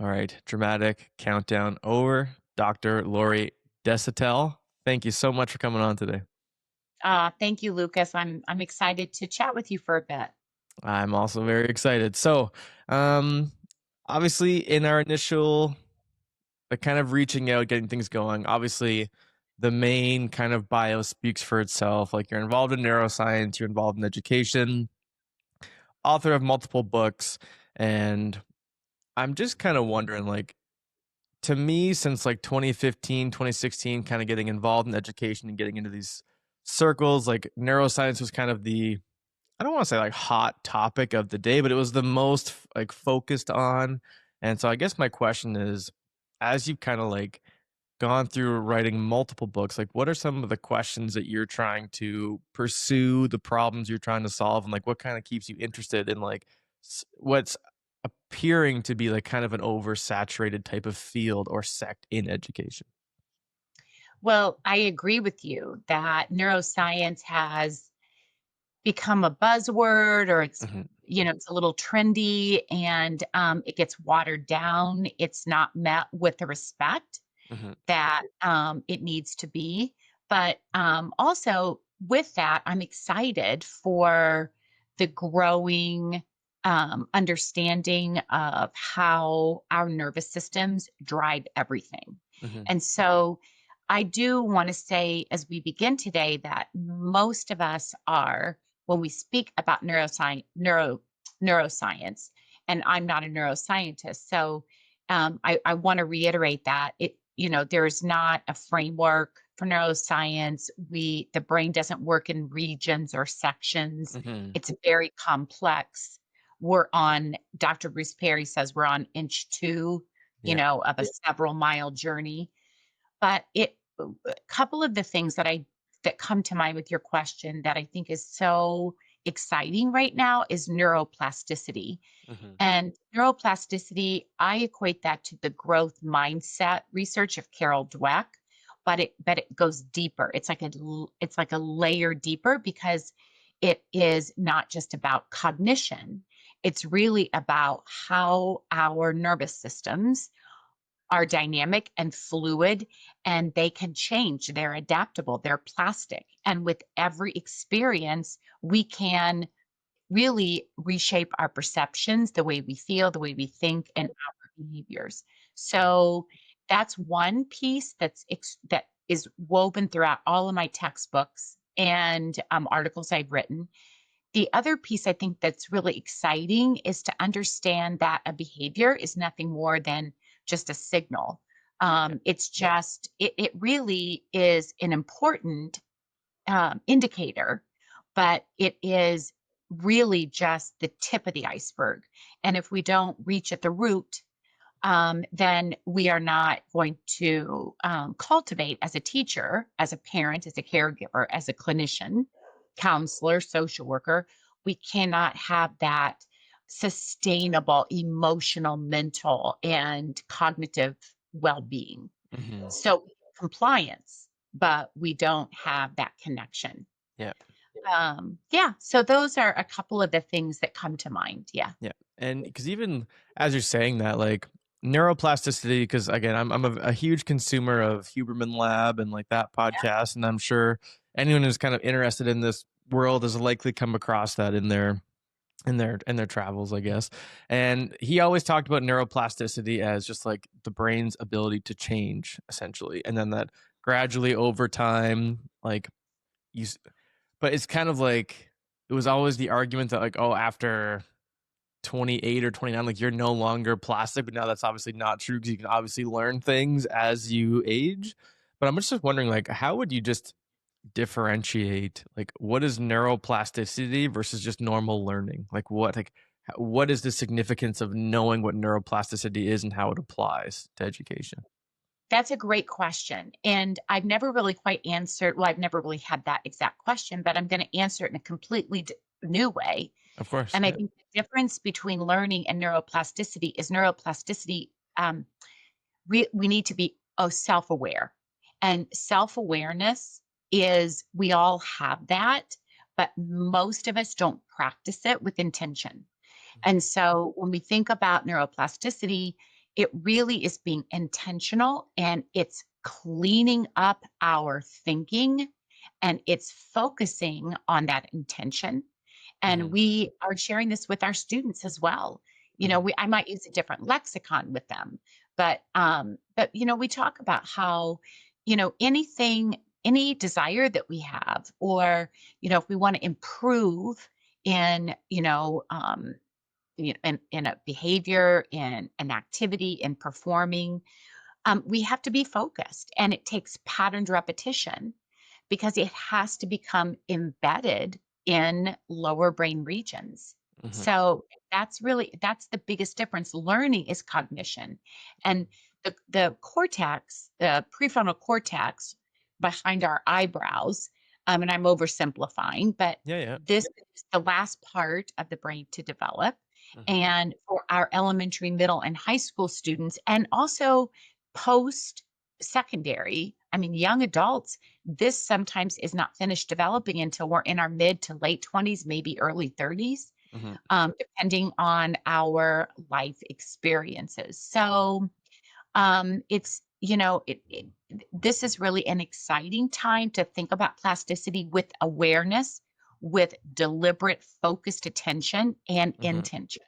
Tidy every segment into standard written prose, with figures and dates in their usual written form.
All right, dramatic countdown over. Dr. Lori Desautels, thank you so much for coming on today. Thank you, Lucas. I'm excited to chat with you for a bit. I'm also very excited. So, um, obviously, in our initial, kind of reaching out, getting things going, obviously, the main kind of bio speaks for itself. Like, you're involved in neuroscience, you're involved in education, author of multiple books, and I'm just kind of wondering, like, to me, since like 2015, 2016, kind of getting involved in education and getting into these circles, like neuroscience was kind of the, I don't want to say like hot topic of the day, but it was the most like focused on. And so I guess my question is, as you've kind of like gone through writing multiple books, like what are some of the questions that you're trying to pursue, the problems you're trying to solve, and like what kind of keeps you interested in like what's appearing to be like kind of an oversaturated type of field or sect in education? Well, I agree with you that neuroscience has become a buzzword, or Hmm. it's a little trendy, and it gets watered down. It's not met with the respect Hmm. that it needs to be. But also with that, I'm excited for the growing understanding of how our nervous systems drive everything. Hmm. And so I do want to say, as we begin today, that most of us are, when we speak about neuroscience, and I'm not a neuroscientist, so I want to reiterate that there is not a framework for neuroscience. The brain doesn't work in regions or sections. Hmm. It's very complex. We're on, Dr. Bruce Perry says we're on inch two, Yeah. of a several mile journey. But a couple of the things that come to mind with your question that I think is so exciting right now is neuroplasticity. Hmm. And neuroplasticity, I equate that to the growth mindset research of Carol Dweck, but it goes deeper. It's like a layer deeper because it is not just about cognition. It's really about how our nervous systems are dynamic and fluid, and they can change. They're adaptable, they're plastic. And with every experience, we can really reshape our perceptions, the way we feel, the way we think, and our behaviors. So that's one piece that is woven throughout all of my textbooks and articles I've written. The other piece I think that's really exciting is to understand that a behavior is nothing more than just a signal. Yeah. It really is an important indicator, but it is really just the tip of the iceberg. And if we don't reach at the root, then we are not going to cultivate as a teacher, as a parent, as a caregiver, as a clinician, counselor, social worker. We cannot have that sustainable emotional, mental, and cognitive well being. Hmm. So, compliance, but we don't have that connection. Yeah. Yeah, so those are a couple of the things that come to mind. Yeah. Yeah. And because even as you're saying that, like neuroplasticity, because again, I'm a huge consumer of Huberman Lab and like that podcast, and I'm sure anyone who's kind of interested in this world has likely come across that in their travels, I guess. And he always talked about neuroplasticity as just like the brain's ability to change, essentially, and then that gradually over time, like you, but it's kind of like it was always the argument that like, oh, after 28 or 29, like you're no longer plastic, but now that's obviously not true because you can obviously learn things as you age. But I'm just wondering, like, how would you just differentiate, like, what is neuroplasticity versus just normal learning? What is the significance of knowing what neuroplasticity is and how it applies to education? That's a great question. And I've never really quite answered, well, I've never really had that exact question, but I'm going to answer it in a completely new way. Of course. And I Yeah. think the difference between learning and neuroplasticity is neuroplasticity. We need to be self aware. And self awareness is, we all have that, but most of us don't practice it with intention. And so when we think about neuroplasticity, It really is being intentional, and it's cleaning up our thinking, and it's focusing on that intention. And Mhm, we are sharing this with our students as well. mhm, I might use a different lexicon with them, but we talk about how, any desire that we have, or, if we want to improve in, in a behavior, in an activity, in performing, we have to be focused, and it takes patterned repetition because it has to become embedded in lower brain regions. mhm, So that's the biggest difference. Learning is cognition. And the cortex, the prefrontal cortex behind our eyebrows, and I'm oversimplifying, but yeah, yeah, this is the last part of the brain to develop. mhm, And for our elementary, middle, and high school students, and also post secondary, I mean, young adults, this sometimes is not finished developing until we're in our mid to late 20s, maybe early 30s, mhm. depending on our life experiences. So this is really an exciting time to think about plasticity with awareness, with deliberate, focused attention and Mhm. intention.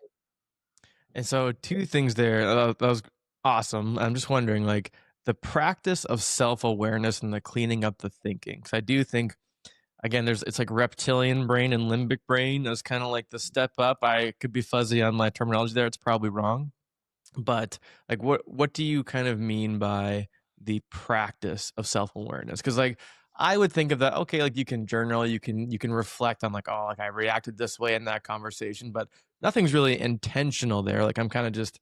And so 2 things there, that was awesome. I'm just wondering, like, the practice of self-awareness and the cleaning up the thinking, because I do think, again, it's like reptilian brain and limbic brain as kinda like the step up. I could be fuzzy on my terminology there, it's probably wrong. But, like, what do you kind of mean by the practice of self-awareness? Because, like, I would think of that, okay, like, you can journal, you can reflect on, like, "Oh, like, I reacted this way in that conversation," but nothing's really intentional there, like, I'm kinda just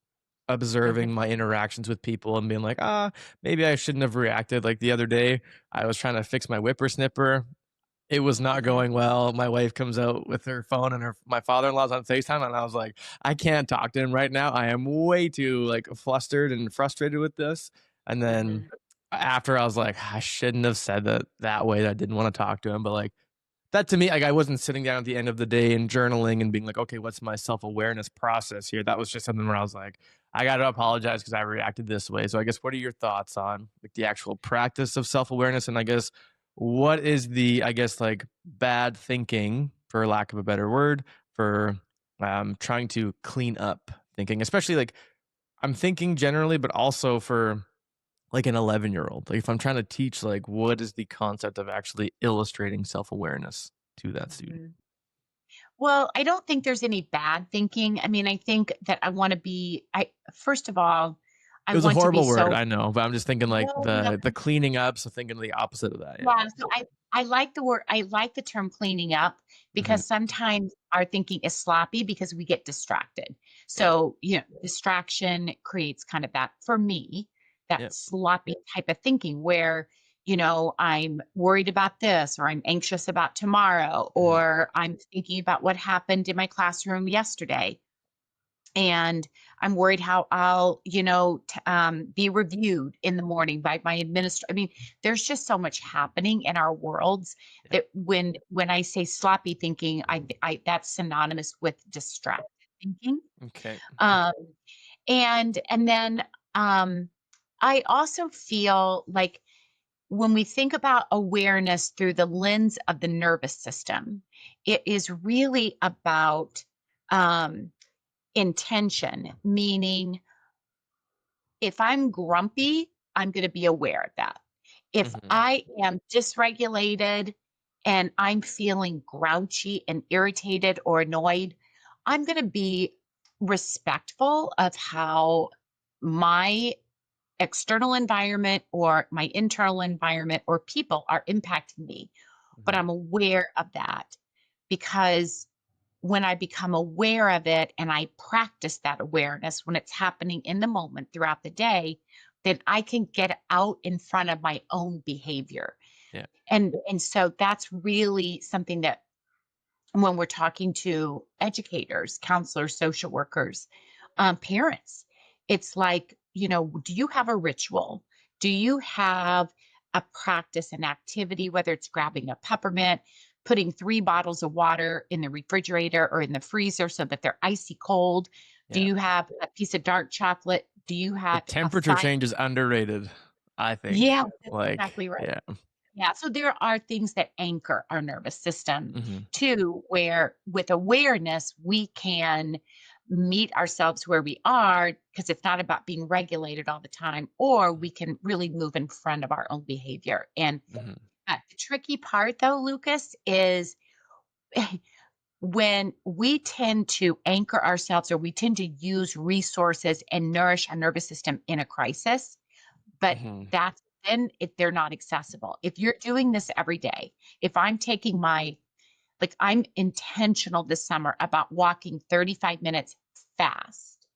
observing Mhm, my interactions with people and being like, "Ah, maybe I shouldn't have reacted." Like, the other day, I was trying to fix my whippersnipper, it was not mhm, going well. My wife comes out with her phone and my father-in-law's on FaceTime, and I was like, "I can't talk to him right now. I am way too, like, flustered and frustrated with this." And then mhm, after I was like, "I shouldn't have said that way. I didn't wanna talk to him." But, like, that to me, like, I wasn't sitting down at the end of the day and journaling and being like, "Okay, what's my self-awareness process here?" That was just something where I was like, "I gotta apologize because I reacted this way." So I guess what are your thoughts on, like, the actual practice of self-awareness? And I guess what is the, I guess, like, bad thinking, for lack of a better word, for, trying to clean up thinking? Especially, like, I'm thinking generally, but also for, like, an 11-year-old. Like, if I'm trying to teach, like, what is the concept of actually illustrating self-awareness to that student? mhm. Well, I don't think there's any bad thinking. I mean, I think that I first of all, I It was a want to be horrible word, so I know, but I'm just thinking, like, no, no, the cleaning up, so thinking the opposite of that, yeah. yeah, so I like the word I like the term cleaning up Mhm. because sometimes our thinking is sloppy because we get distracted. Yeah, So, distraction creates kind of that for me, yeah. that sloppy type of thinking where, I'm worried about this, or I'm anxious about tomorrow, Mhm, or I'm thinking about what happened in my classroom yesterday, and I'm worried how I'll, be reviewed in the morning by my administrator. I mean, there's just so much happening in our worlds yeah. that when I say sloppy thinking, I that's synonymous with distracted thinking. Okay. Um, and then I also feel like when we think about awareness through the lens of the nervous system, it is really about um, intention, meaning if I'm grumpy, I'm going to be aware of that. If Mhm, I am dysregulated and I'm feeling grouchy and irritated or annoyed, I'm going to be respectful of how my external environment or my internal environment or people are impacting me. But mhm, I'm aware of that because when I become aware of it and I practice that awareness when it's happening in the moment throughout the day, then I can get out in front of my own behavior. yeah, And so that's really something that when we're talking to educators, counselors, social workers, parents, it's like, do you have a ritual? Do you have a practice, an activity, whether it's grabbing a peppermint, putting 3 bottles of water in the refrigerator or in the freezer so that they're icy cold? Do yeah. you have a piece of dark chocolate? Do you The have a temperature fine? change is underrated, I think. Yeah, that's Like, exactly right. yeah. Yeah, so there are things that anchor our nervous system Mhm, too, where with awareness, we can meet ourselves where we are because it's not about being regulated all the time, or we can really move in front of our own behavior. And mhm, the tricky part, though, Lucas, is when we tend to anchor ourselves or we tend to use resources and nourish our nervous system in a crisis, but mhm, that's then if they're not accessible. If you're doing this every day, if I'm taking my like I'm intentional this summer about walking 35 minutes fast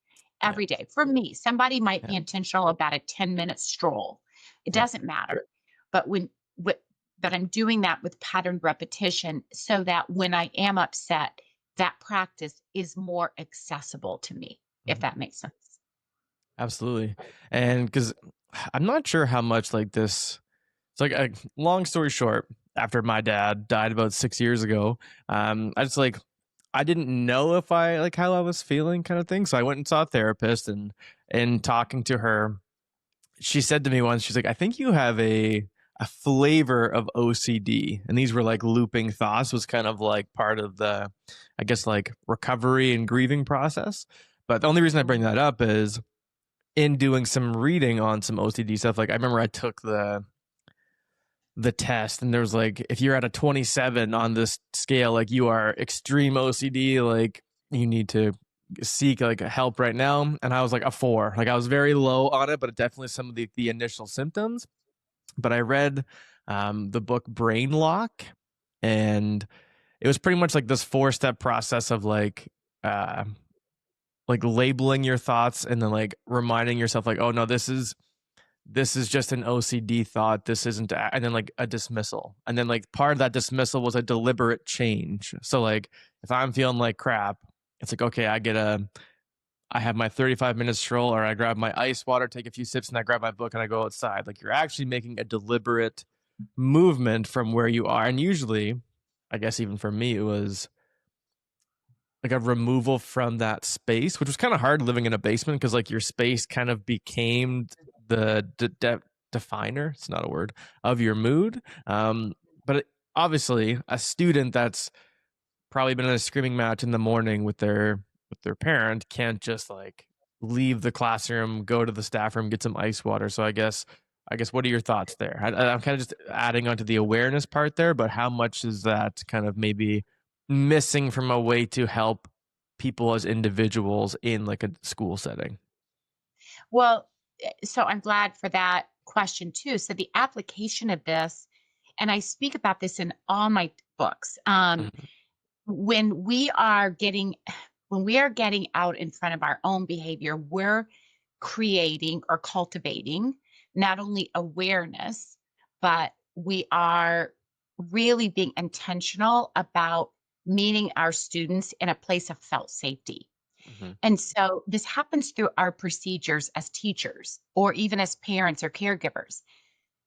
yeah, every day. For me, somebody might yeah, be intentional about a 10-minute stroll. It yeah, doesn't matter. But what but I'm doing that with patterned repetition so that when I am upset, that practice is more accessible to me, if mhm. that makes sense. Absolutely. And because I'm not sure how much like this, it's like a long story short, after my dad died about 6 years ago, I just like, I didn't know if I like how I was feeling kind of thing. So I went and saw a therapist and talking to her, she said to me once, she's like, I think you have a flavor of OCD. And these were like looping thoughts was kind of like part of the, I guess like recovery and grieving process. But the only reason I bring Mhm. that up is in doing some reading on some OCD stuff, like I remember I took the test and there was like if you're at a 27 on this scale, like you are extreme OCD, like you need to seek like help right now. And I was like a 4. Like I was very low on it, but definitely some of the initial symptoms. But I read the book Brain Lock, and it was pretty much like this 4-step process of uh like labeling your thoughts and then like reminding yourself like, oh no, this is just an OCD thought. This isn't, and then like a dismissal. And then like part of that dismissal was a deliberate change. So like if I'm feeling like crap, it's like, okay, I have my 35-minute stroll or I grab my ice water, take a few sips and I grab my book and I go outside. Like you're actually making a deliberate movement from where you are. And usually, I guess even for me, it was like a removal from that space, which was kind of hard living in a basement because like your space kind of became the definer. It's not a word of your mood. But obviously, a student that's probably been in a screaming match in the morning with their parent can't just like leave the classroom, go to the staff room, get some ice water. So I guess what are your thoughts there? I'm kind of just adding onto the awareness part there, but how much is that kind of maybe missing from a way to help people as individuals in like a school setting? Well, so I'm glad for that question too. So the application of this, and I speak about this in all my books. Mhm, When we are getting when we are getting out in front of our own behavior, we're creating or cultivating not only awareness, but we are really being intentional about meeting our students in a place of felt safety. mhm, And so this happens through our procedures as teachers or even as parents or caregivers.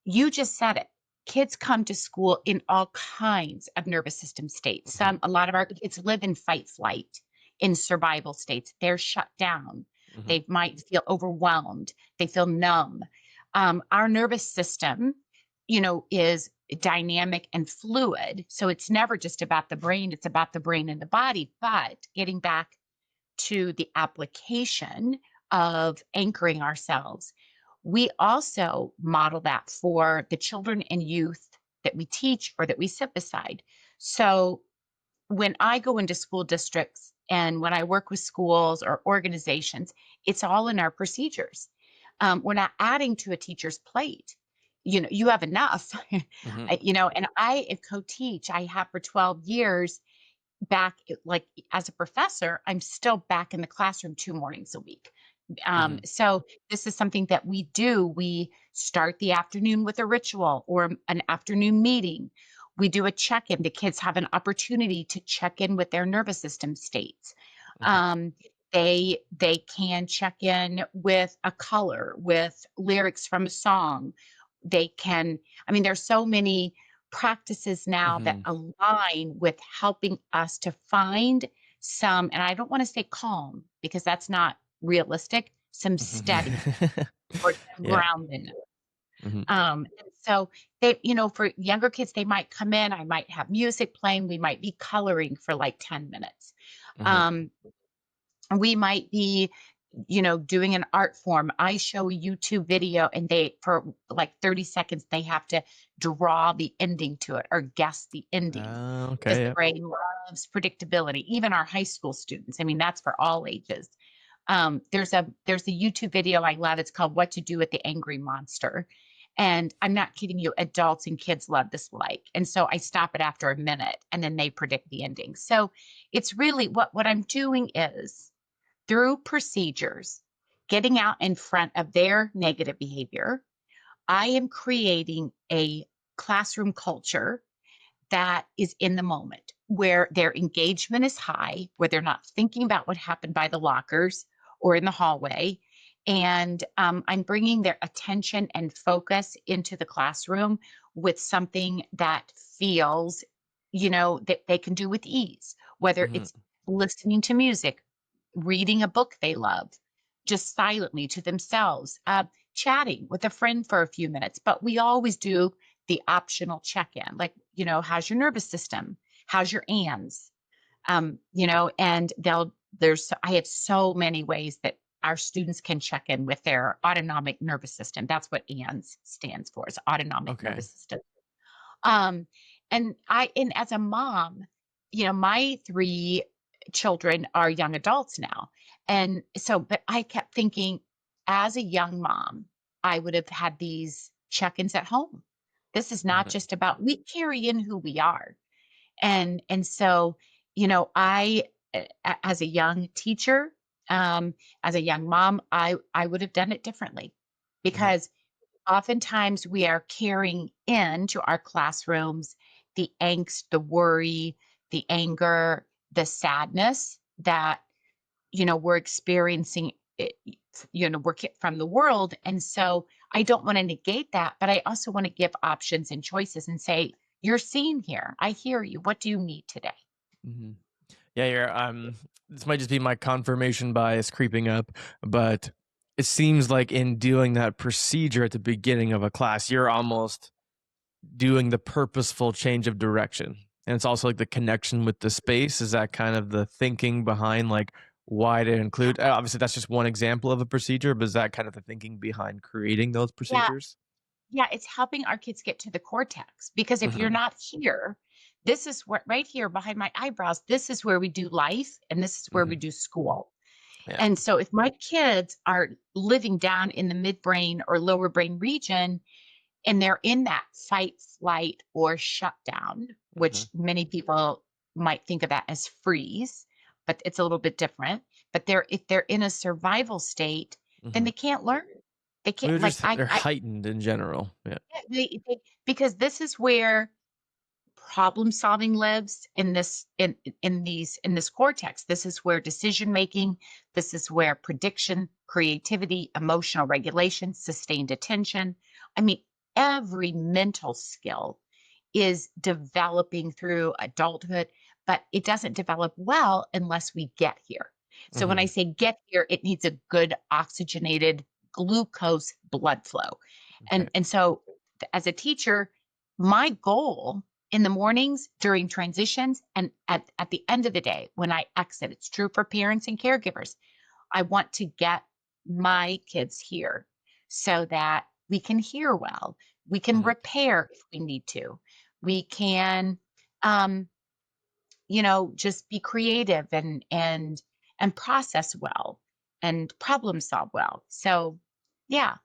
You just said it. Kids come to school in all kinds of nervous system states. mhm, A lot of our kids live in fight flight, in survival states. They're shut down. mhm, They might feel overwhelmed. They feel numb. Our nervous system, is dynamic and fluid. So it's never just about the brain, it's about the brain and the body. But getting back to the application of anchoring ourselves, we also model that for the children and youth that we teach or that we sit beside. So when I go into school districts and when I work with schools or organizations, it's all in our procedures. We're not adding to a teacher's plate. You have enough. mhm, And I co-teach. I have for 12 years like as a professor, I'm still back in the classroom 2 mornings a week. mhm, So this is something that we do. We start the afternoon with a ritual or an afternoon meeting. We do a check-in. The kids have an opportunity to check in with their nervous system states. mhm, Um, they can check in with a color, with lyrics from a song. They can, I mean, there's so many practices now that mhm, align with helping us to find some, and I don't want to say calm because that's not realistic, some steady Mhm. or some Yeah. grounding. Mhm. And so they, for younger kids, they might come in, I might have music playing, we might be coloring for like 10 minutes. Mhm. Um, we might be, doing an art form. I show a YouTube video and they, for like 30 seconds, they have to draw the ending to it or guess the ending because Okay, the yeah. brain loves predictability. Even our high school students. I mean, that's for all ages. There's a YouTube video I love. It's called "What to Do with the Angry Monster," and I'm not kidding you. Adults and kids love this like, and so I stop it after a minute, and then they predict the ending. So it's really what I'm doing is through procedures, getting out in front of their negative behavior. I am creating a classroom culture that is in the moment, where their engagement is high, where they're not thinking about what happened by the lockers or in the hallway. And I'm bringing their attention and focus into the classroom with something that feels, that they can do with ease, whether Mhm. it's listening to music, reading a book they love, just silently to themselves, chatting with a friend for a few minutes. But we always do the optional check-in, like, how's your nervous system? How's your ands? And I have so many ways that our students can check in with their autonomic nervous system. That's what ANDS stands for, is autonomic Okay. nervous system. Um, and as a mom, my three children are young adults now. And so, but I kept thinking, as a young mom, I would have had these check-ins at home. This is not Mhm. just about, we carry in who we are. And so, I, as a young teacher, as a young mom, I would have done it differently, Mhm. because oftentimes we are carrying into our classrooms the angst, the worry, the anger, the sadness that, we're experiencing it, from the world. And so I don't want to negate that, but I also want to give options and choices and say, you're seen here. I hear you. What do you need today? Mhm. Yeah, you're this might just be my confirmation bias creeping up, but it seems like in doing that procedure at the beginning of a class, you're almost doing the purposeful change of direction. And it's also like the connection with the space. Is that kind of the thinking behind like why to include? Obviously, that's just one example of a procedure, but is that kind of the thinking behind creating those Yeah. procedures? Yeah. It's helping our kids get to the cortex, because if you're Hmm. not here, this is what, right here behind my eyebrows, this is where we do life and this is where we Hmm. do school. Yeah. And so if my kids are living down in the midbrain or lower brain region, and they're in that fight, flight, or shutdown, Hmm. which many people might think of that as freeze, but it's a little bit different. But if they're in a survival state, then Hmm. they can't learn. They Well, can't, like, they're heightened in general. Yeah. because this is where problem solving lives, in this cortex. This is where decision making, this is where prediction, creativity, emotional regulation, sustained attention, I mean, every mental skill is developing through adulthood, but it doesn't develop well unless we get here. So when I Hmm. say get here, it needs a good oxygenated glucose blood flow. Okay. And so as a teacher, my goal in the mornings during transitions and at the end of the day when I exit, it's true for parents and caregivers. I want to get my kids here so that we can hear well, we can Hmm. repair if we need to, we can, um, just be creative and process well and problem solve well. So, yeah,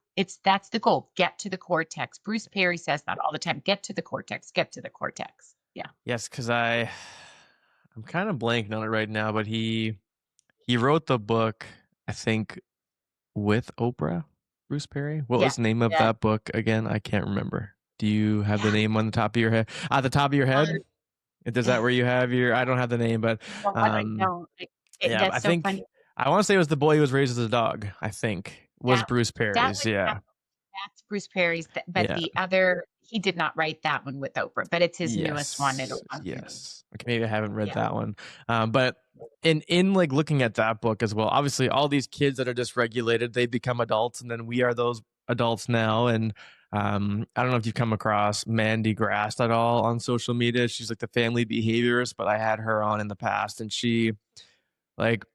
that's the goal. Get to the cortex. Bruce Perry says that all the time. Get to the cortex. Get to the cortex. Yeah. Yes, because I'm kind of blanking on it right now, but he wrote the book, I think, with Oprah, Bruce Perry. What Yeah. was the name of Yeah. that book again? I can't remember. Do you have the Yeah. name on the top of your head? At the top of your head? Does that where you have your? I don't have the name, but No, I um, don't. yeah, I That's so think funny. I want to say it was the boy who was raised as a dog. I think was That Bruce that Perry's. was Yeah, that's Bruce Perry's, but yeah. the other He did not write that one with Oprah, but it's his newest one. It'll Yes, come through. yes. Okay, maybe I haven't read Yeah. that one. But in like looking at that book as well, obviously all these kids that are dysregulated, they become adults, and then we are those adults now. And I don't know if you've come across Mandy Grass at all on social media. She's like the family behaviorist, but I had her on in the past, and she like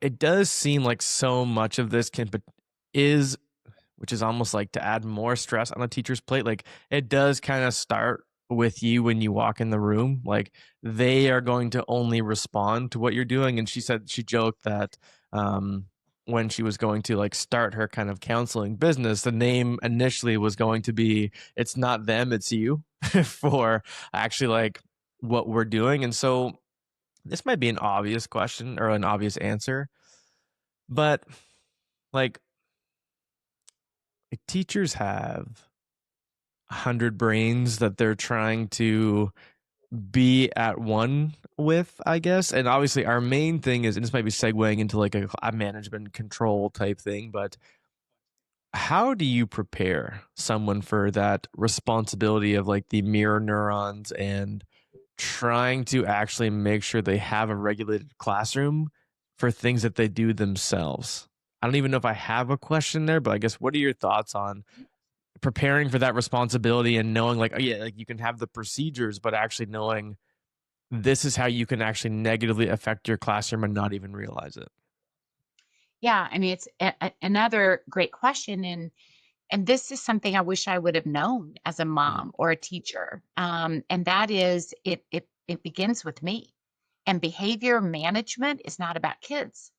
it does seem like so much of this can but is which is almost like to add more stress on a teacher's plate. Like it does kind of start with you when you walk in the room. Like they are going to only respond to what you're doing. And she said she joked that when she was going to like start her kind of counseling business, the name initially was going to be "It's not them, it's you" for actually like what we're doing. And so this might be an obvious question or an obvious answer, but like teachers have 100 brains that they're trying to be at one with, I guess. And obviously, our main thing is, and this might be segueing into like a management control type thing, but how do you prepare someone for that responsibility of like the mirror neurons and trying to actually make sure they have a regulated classroom for things that they do themselves? I don't even know if I have a question there, but I guess what are your thoughts on preparing for that responsibility and knowing like, oh yeah, like you can have the procedures, but actually knowing this is how you can actually negatively affect your classroom and not even realize it. Yeah, I mean, it's another great question, and this is something I wish I would have known as a Mhm, mom or a teacher. And that is, it begins with me. And behavior management is not about kids.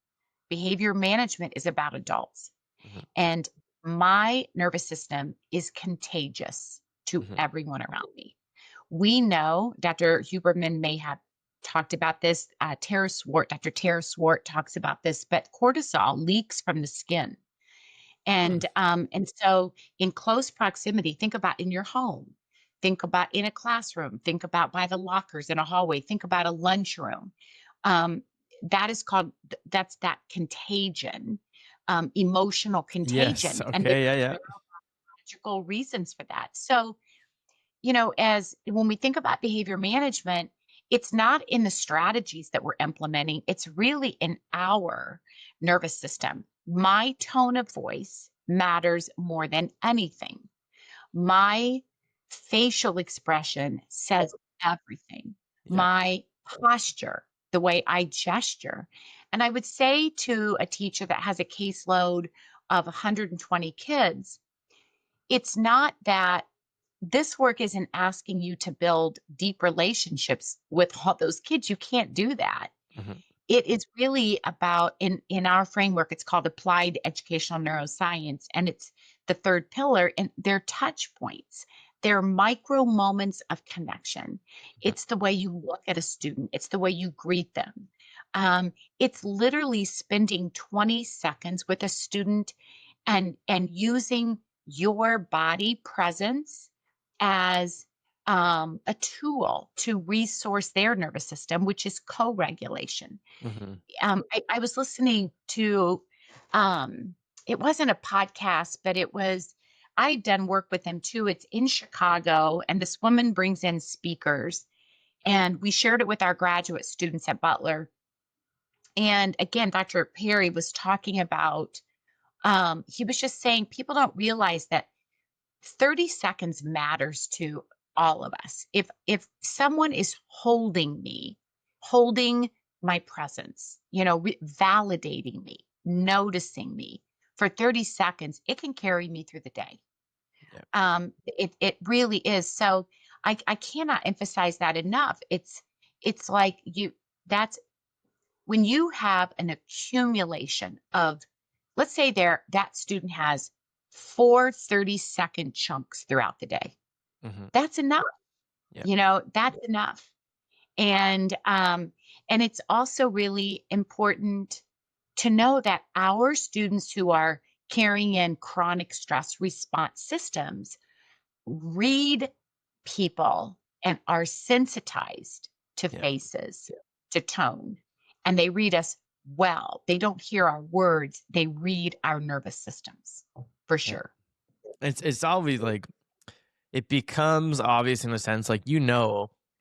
Behavior management is about adults. mhm, And my nervous system is contagious to mhm, everyone around me. We know Dr. Huberman may have talked about this. Dr. Tara Swart talks about this, but cortisol leaks from the skin. mm, And so in close proximity, think about in your home, think about in a classroom, think about by the lockers in a hallway, think about a lunchroom. Um, that is called that's that contagion, emotional yes. contagion, and there Okay. Yeah. are Yeah. neurological reasons for that. So as when we think about behavior management, it's not in the strategies that we're implementing, it's really in our nervous system. My tone of voice matters more than anything. My facial expression says everything. Yeah. My posture, the way I gesture. And I would say to a teacher that has a caseload of 120 kids, it's not that this work isn't asking you to build deep relationships with all those kids. You can't do that. Mhm, It is really about in our framework, it's called applied educational neuroscience, and it's the third pillar, and they're touch points. They're micro moments of connection. mhm, It's the way you look at a student, it's the way you greet them. It's literally spending 20 seconds with a student and using your body presence as a tool to resource their nervous system, which is co-regulation. mhm, I was listening to, it wasn't a podcast, but I'd done work with them too. It's in Chicago, and this woman brings in speakers, and we shared it with our graduate students at Butler. And again, Dr. Perry was talking about, he was just saying people don't realize that 30 seconds matters to all of us. If someone is holding me, holding my presence, validating me, noticing me for 30 seconds, it can carry me through the day. yeah. It really is. So I cannot emphasize that enough. It's like that's when you have an accumulation of, let's say that student has 4 30-second chunks throughout the day. Mhm, That's enough. yeah. That's enough. And it's also really important to know that our students who are carrying in chronic stress response systems read people and are sensitized to Yeah. faces, to tone, and they read us well. They don't hear our words, they read our nervous systems for Yeah. sure. It's always like it becomes obvious in a sense, like,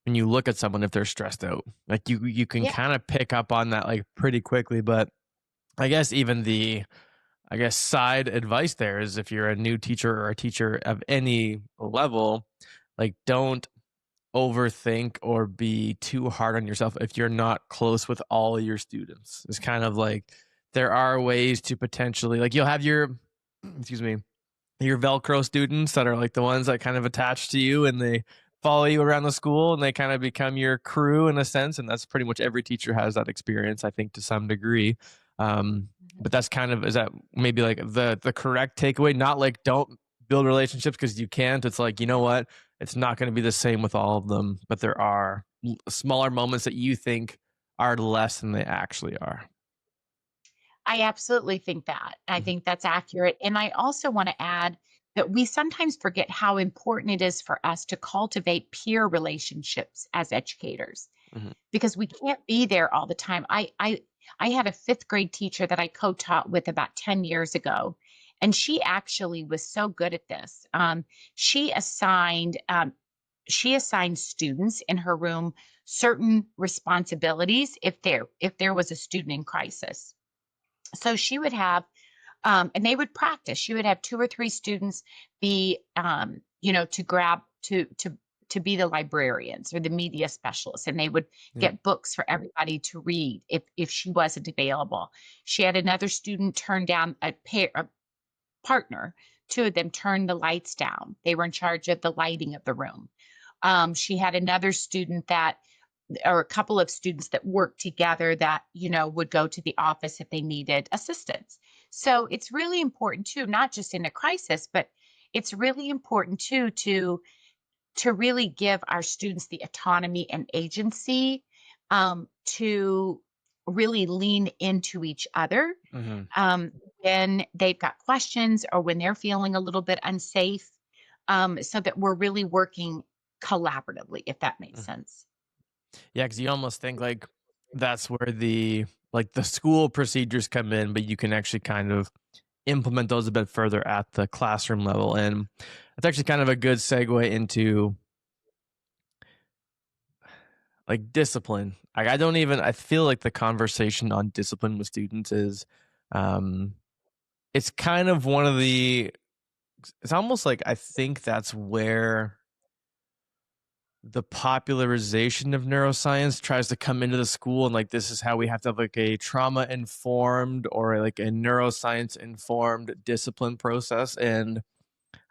when you look at someone if they're stressed out. Like, you can Yeah. kinda pick up on that, like, pretty quickly, but I guess even side advice there is if you're a new teacher or a teacher of any level, like, don't overthink or be too hard on yourself if you're not close with all your students. It's kind of like there are ways to potentially, like, you'll have your excuse me, your Velcro students that are like the ones that kind of attach to you and they follow you around the school and they kind of become your crew in a sense. And that's pretty much every teacher has that experience, I think, to some degree. Um, but that's kind of, is that maybe like the correct takeaway? Not like don't build relationships because you can't. It's like, you know what? It's not going to be the same with all of them, but there are smaller moments that you think are less than they actually are. I absolutely think that. I Mhm, think that's accurate. And I also want to add that we sometimes forget how important it is for us to cultivate peer relationships as educators mhm, because we can't be there all the time. I had a 5th grade teacher that I co-taught with about 10 years ago, and she actually was so good at this. She assigned she assigned students in her room certain responsibilities if there was a student in crisis. So she would have and they would practice. She would have 2 or 3 students be, to grab to be the librarians or the media specialists, and they would yeah, get books for everybody to read if she wasn't available. She had another student turn down a partner. 2 of them turned the lights down. They were in charge of the lighting of the room. She had another student that or a couple of students that worked together that would go to the office if they needed assistance. So it's really important too, not just in a crisis, but it's really important too to really give our students the autonomy and agency, to really lean into each other, mhm, um, when they've got questions or when they're feeling a little bit unsafe, so that we're really working collaboratively, if that makes mhm. sense. Yeah, because you almost think like that's where the school procedures come in, but you can actually kind of implement those a bit further at the classroom level. And it's actually kind of a good segue into like discipline. Like I feel like the conversation on discipline with students is um it's kind of one of the it's almost like I think that's where the popularization of neuroscience tries to come into the school and like this is how we have to have like a trauma informed or like a neuroscience informed discipline process. And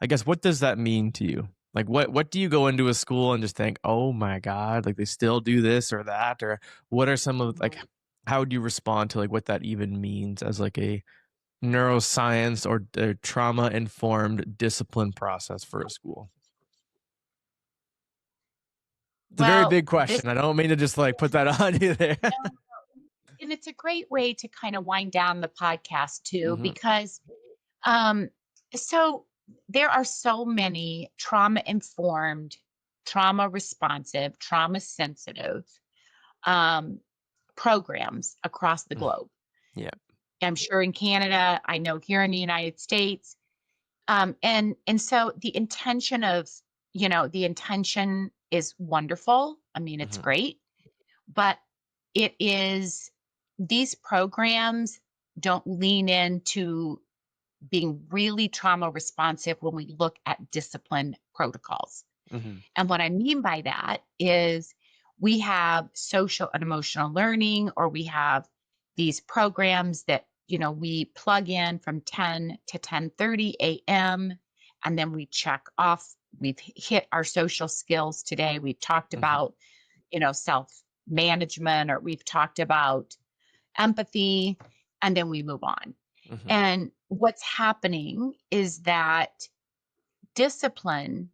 I guess what does that mean to you? Like what do you go into a school and just think, oh my god, like they still do this or that? Or what are some of like how would you respond to like what that even means as like a neuroscience or a trauma informed discipline process for a school? It's a very Well, big this question. I don't mean to just like put that on you there. no, and it's a great way to kind of wind down the podcast too, Hmm. because um, so there are so many trauma informed, trauma responsive, trauma sensitive um, programs across the globe. Yeah. I'm sure in Canada, I know here in the United States, and so the intention is wonderful. I mean, it's Hmm. great, but it is these programs don't lean into being really trauma responsive when we look at discipline protocols. Hmm. And what I mean by that is we have social and emotional learning, or we have these programs that, we plug in from 10 to 10:30 a.m. and then we check off. We've hit our social skills today. We've talked Hmm. about, self management, or we've talked about empathy, and then we move on. Hmm. And what's happening is that discipline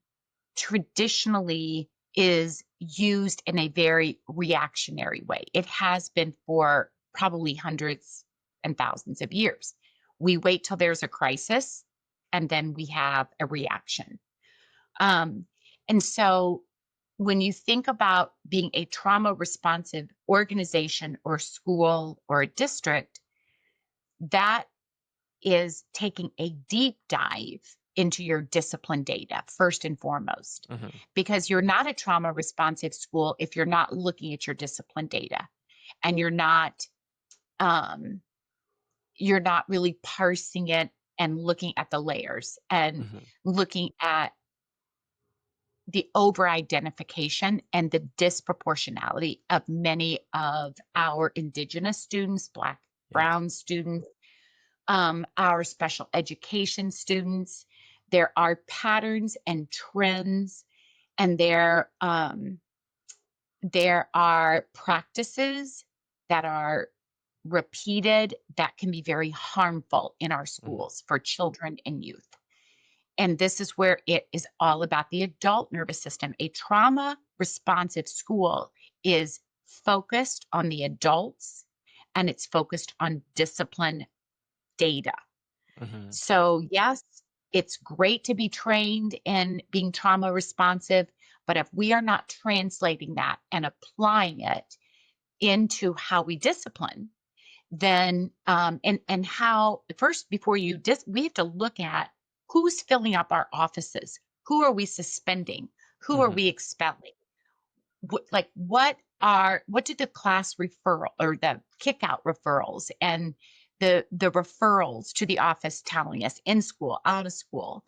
traditionally is used in a very reactionary way. It has been for probably hundreds and thousands of years. We wait till there's a crisis and then we have a reaction. Um, and so when you think about being a trauma responsive organization or school or a district, that is taking a deep dive. into your discipline data first and foremost, Hmm. because you're not a trauma responsive school if you're not looking at your discipline data and um, you're not really parsing it and looking at the layers and Hmm. looking at the over identification and the disproportionality of many of our indigenous students, Black, Yeah. brown students, our special education students. There are patterns and trends, and there are practices that are repeated that can be very harmful in our Hmm. schools for children and youth. And this is where it is all about the adult nervous system. A trauma responsive school is focused on the adults and it's focused on discipline data. Hmm. So, yes, it's great to be trained in being trauma responsive, but if we are not translating that and applying it into how we discipline, then and how first before we have to look at who's filling up our offices, who are we suspending, who are Hmm. we expelling, what did the class referral or the kick out referrals and the referrals to the office telling us in school, out of school.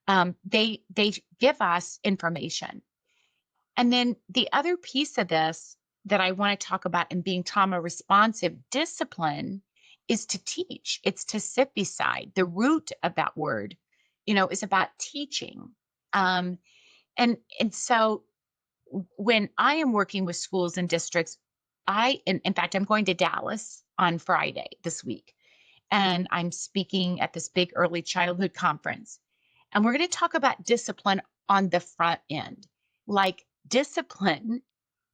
They give us information. And then the other piece of this that I want to talk about in being trauma responsive discipline is to teach. It's to sit beside. The root of that word, is about teaching. Um, and so when I am working with schools and districts, in fact, I'm going to Dallas on Friday this week, and I'm speaking at this big early childhood conference. And we're going to talk about discipline on the front end. Like, discipline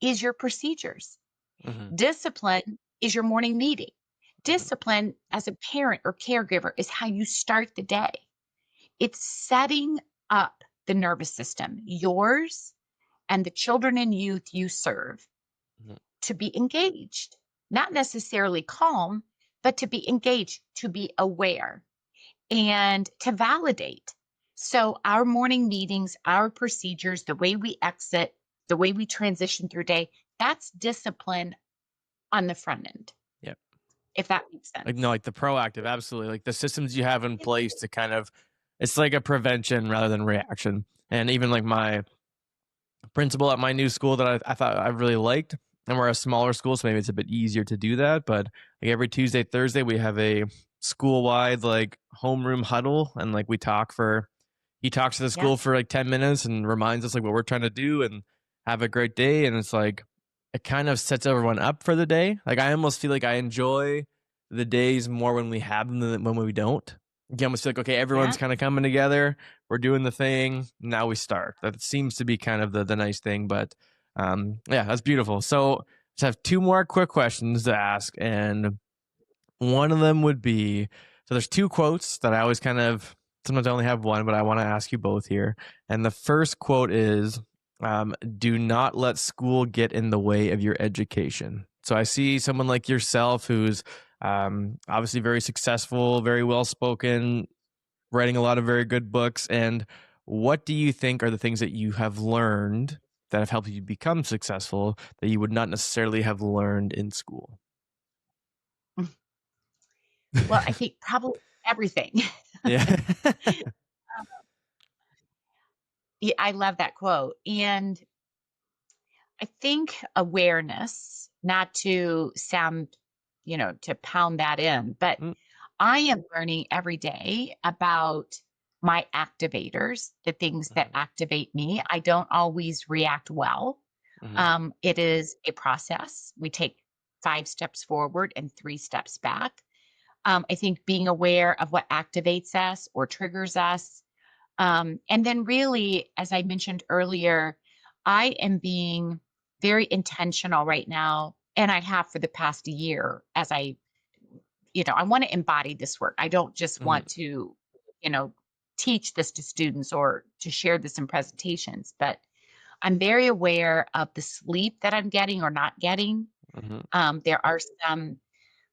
is your procedures, Hmm. discipline is your morning meeting. Hmm. Discipline as a parent or caregiver is how you start the day. It's setting up the nervous system, yours and the children and youth you serve, to be engaged, not necessarily calm, but to be engaged, to be aware, and to validate. So, our morning meetings, our procedures, the way we exit, the way we transition through day, that's discipline on the front end, Yeah. if that makes Like, no, sense. like the proactive, absolutely. Like the systems you have in place to kind of, it's like a prevention rather than reaction. And even like my principal at my new school that I thought I really liked, and we're a smaller school, so maybe it's a bit easier to do that. But like every Tuesday, Thursday, we have a school wide like homeroom huddle, and like he talks to the Yeah. school for like 10 minutes and reminds us like what we're trying to do and have a great day. And it's like it kind of sets everyone up for the day. Like I almost feel like I enjoy the days more when we have them than when we don't. You almost feel like, okay, everyone's Yeah. kind of coming together. We're doing the thing. Now we start. That seems to be kind of the nice thing. But yeah, that's beautiful. So just have two more quick questions to ask. And one of them would be, so there's two quotes that I always kind of, sometimes I only have one, but I want to ask you both here. And the first quote is, do not let school get in the way of your education. So I see someone like yourself who's obviously very successful, very well spoken, writing a lot of very good books. And what do you think are the things that you have learned that have helped you become successful that you would not necessarily have learned in school? Well, I think probably everything. Yeah. Yeah, I love that quote. And I think awareness, not to sound, to pound that in, but Mm, I am learning every day about my activators, the things that mhm, activate me. I don't always react well. mhm, It is a process. We take 5 steps forward and 3 steps back. I think being aware of what activates us or triggers us. And then, really, as I mentioned earlier, I am being very intentional right now, and I have for the past year as I want to embody this work. I don't just mhm, want to, you know, teach this to students or to share this in presentations, but I'm very aware of the sleep that I'm getting or not getting. mhm, There are some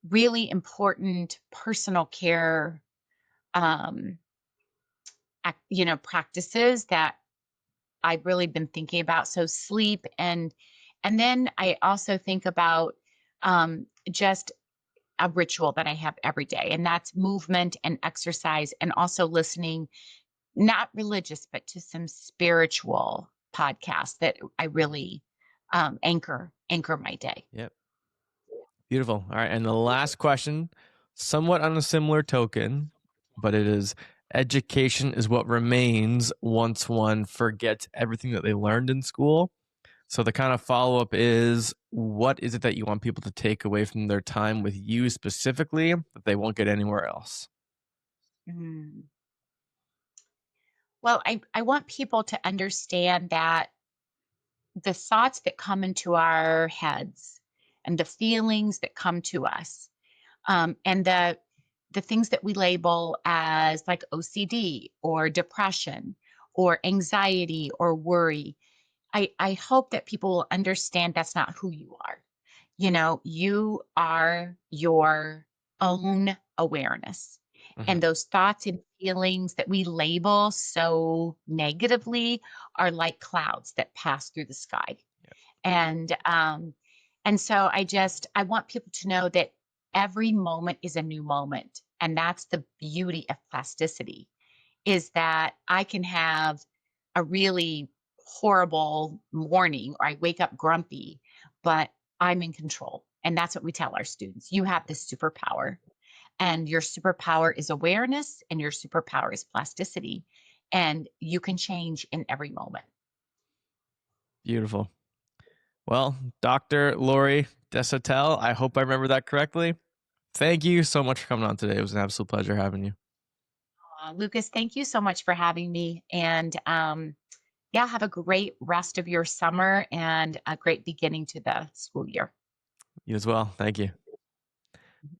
really important personal care um, practices that I've really been thinking about. So sleep, and then I also think about just a ritual that I have every day, and that's movement and exercise, and also listening, not religious, but to some spiritual podcasts that I really anchor my day. Yep. Beautiful. All right. And the last question, somewhat on a similar token, but it is education is what remains once one forgets everything that they learned in school. So the kind of follow up is what is it that you want people to take away from their time with you specifically that they won't get anywhere else? Mm. Well, I want people to understand that the thoughts that come into our heads and the feelings that come to us, and the things that we label as like OCD or depression or anxiety or worry, I hope that people will understand that's not who you are. You are your own awareness. Hmm. And those thoughts and feelings that we label so negatively are like clouds that pass through the sky. Yep. And so I want people to know that every moment is a new moment. And that's the beauty of plasticity, is that I can have a really horrible morning or I wake up grumpy, but I'm in control. And that's what we tell our students. You have this superpower, and your superpower is awareness, and your superpower is plasticity. And you can change in every moment. Beautiful. Well, Dr. Lori Desautels, I hope I remember that correctly. Thank you so much for coming on today. It was an absolute pleasure having you. Lucas, thank you so much for having me. And yeah, have a great rest of your summer and a great beginning to the school year. You as well. Thank you.